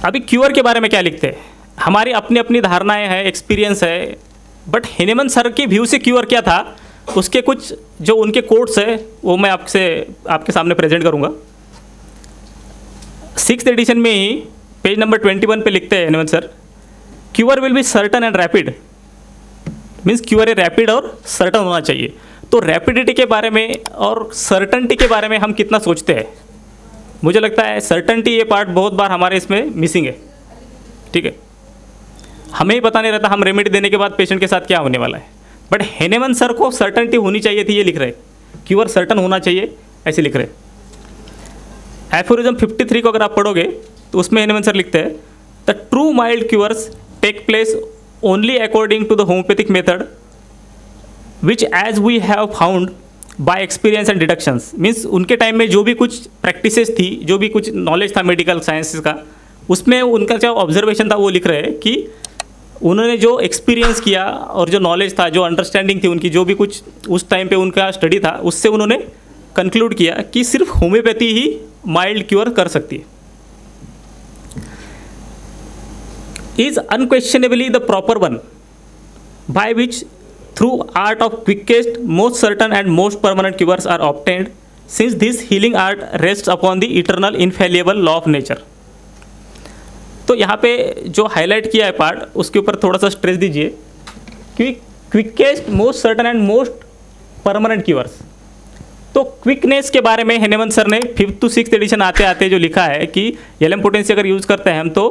अभी क्यूअर के बारे में क्या लिखते हैं, हमारी अपनी अपनी धारणाएं हैं, एक्सपीरियंस है, बट हेनेमन सर की व्यू से क्यूअर क्या था, उसके कुछ जो उनके कोट्स है वो मैं आपके सामने प्रेजेंट करूंगा। 6th एडिशन में ही पेज नंबर 21 पे लिखते हैं Hahnemann sir, cure will be certain and rapid, means cure a rapid और सर्टन होना चाहिए। तो रैपिडिटी के बारे में और सर्टनटी के बारे में हम कितना सोचते हैं, मुझे लगता है सर्टनटी ये पार्ट बहुत बार हमारे इसमें मिसिंग है। ठीक है, हमें ही पता नहीं रहता हम रेमेडी देने के बाद पेशेंट के साथ क्या होने वाला है, बट हेनेमन सर को सर्टनटी होनी चाहिए थी, ये लिख रहे, क्यूअर सर्टन होना चाहिए ऐसे लिख रहे। एफोरिज्म 53 को अगर आप पढ़ोगे तो उसमें हेनेमन सर लिखते हैं, the true mild cures take place only according to the homeopathic method which as we have found by experience and deductions. Means उनके टाइम में जो भी कुछ प्रैक्टिसेस थी, जो भी कुछ नॉलेज था मेडिकल साइंसेस का, उसमें उनका जो ऑब्जर्वेशन था वो लिख रहे हैं कि उन्होंने जो एक्सपीरियंस किया और जो नॉलेज था, जो अंडरस्टैंडिंग थी उनकी, जो भी कुछ उस टाइम पे उनका स्टडी था, उससे उन्होंने कंक्लूड किया कि सिर्फ होम्योपैथी ही माइल्ड क्योर कर सकती है। Is unquestionably the proper one by which through art of quickest most certain and most permanent cures are obtained since this healing art rests upon the eternal infallible law of nature. तो यहाँ पे जो highlight किया है part, उसके ऊपर थोड़ा सा स्ट्रेस दीजिए कि quickest most certain and most permanent cures. तो क्विकनेस के बारे में हेनेमन सर ने 5th to 6th एडिशन आते आते जो लिखा है कि एलएम पोटेंसी अगर यूज़ करते हैं हम तो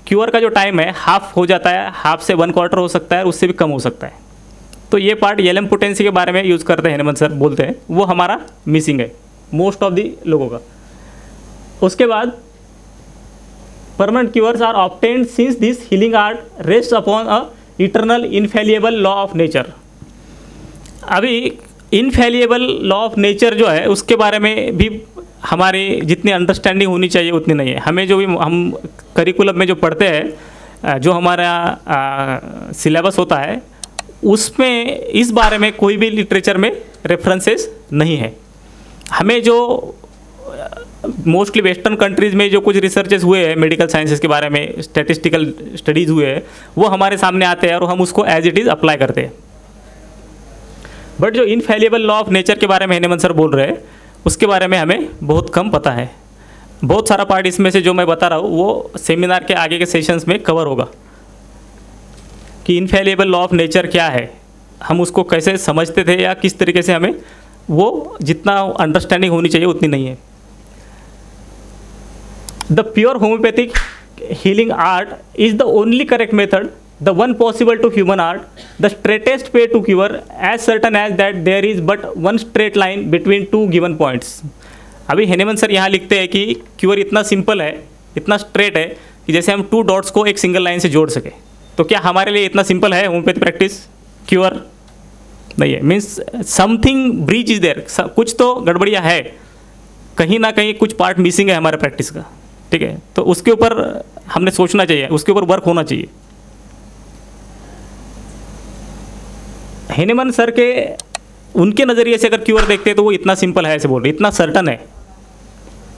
क्यूअर का जो टाइम है हाफ हो जाता है, हाफ से 1/4 हो सकता है, उससे भी कम हो सकता है। तो ये पार्ट एलएम पोटेंसी के बारे में यूज़ करते हैं हेनेमन सर, बोलते हैं वो हमारा मिसिंग है मोस्ट ऑफ दी लोगों का। उसके बाद permanent cures are obtained since this healing art rest upon a eternal infallible law of nature. अभी इनफेलिएबल लॉ ऑफ नेचर जो है उसके बारे में भी हमारी जितनी अंडरस्टैंडिंग होनी चाहिए उतनी नहीं है। हमें जो भी हम करिकुलम में जो पढ़ते हैं, जो हमारा सिलेबस होता है, उसमें इस बारे में कोई भी लिटरेचर में रेफरेंसेस नहीं है। हमें जो मोस्टली वेस्टर्न कंट्रीज़ में जो कुछ रिसर्चेस हुए हैं मेडिकल साइंसेस के बारे में, स्टैटिस्टिकल स्टडीज़ हुए हैं, वो हमारे सामने आते हैं और हम उसको एज इट इज़ अप्लाई करते हैं। बट जो इनफेलिएबल लॉ ऑफ नेचर के बारे में हेनेमन सर बोल रहे हैं, उसके बारे में हमें बहुत कम पता है। बहुत सारा पार्ट इसमें से जो मैं बता रहा हूँ वो सेमिनार के आगे के सेशंस में कवर होगा कि इनफेलिएबल लॉ ऑफ नेचर क्या है, हम उसको कैसे समझते थे या किस तरीके से हमें वो जितना अंडरस्टैंडिंग होनी चाहिए उतनी नहीं है। The pure homeopathic healing art is the only correct method, the one possible to human art, the straightest way to cure, as certain as that there is but one straight line between two given points। अभी Hahnemann sir यहाँ लिखते हैं कि cure इतना simple है, इतना straight है कि जैसे हम 2 डॉट्स को एक सिंगल लाइन से जोड़ सके। तो क्या हमारे लिए इतना सिंपल है होम्योपैथी प्रैक्टिस? क्यूर नहीं है, means something breach is there, कुछ तो गड़बड़िया है, कहीं ना कहीं कुछ पार्ट मिसिंग है हमारे प्रैक्टिस का। ठीक है, तो उसके ऊपर हमने सोचना चाहिए, उसके ऊपर वर्क होना चाहिए। हेनेमन सर के उनके नज़रिए से अगर क्यूअर देखते हैं तो वो इतना सिंपल है ऐसे बोल रहे, इतना सर्टन है।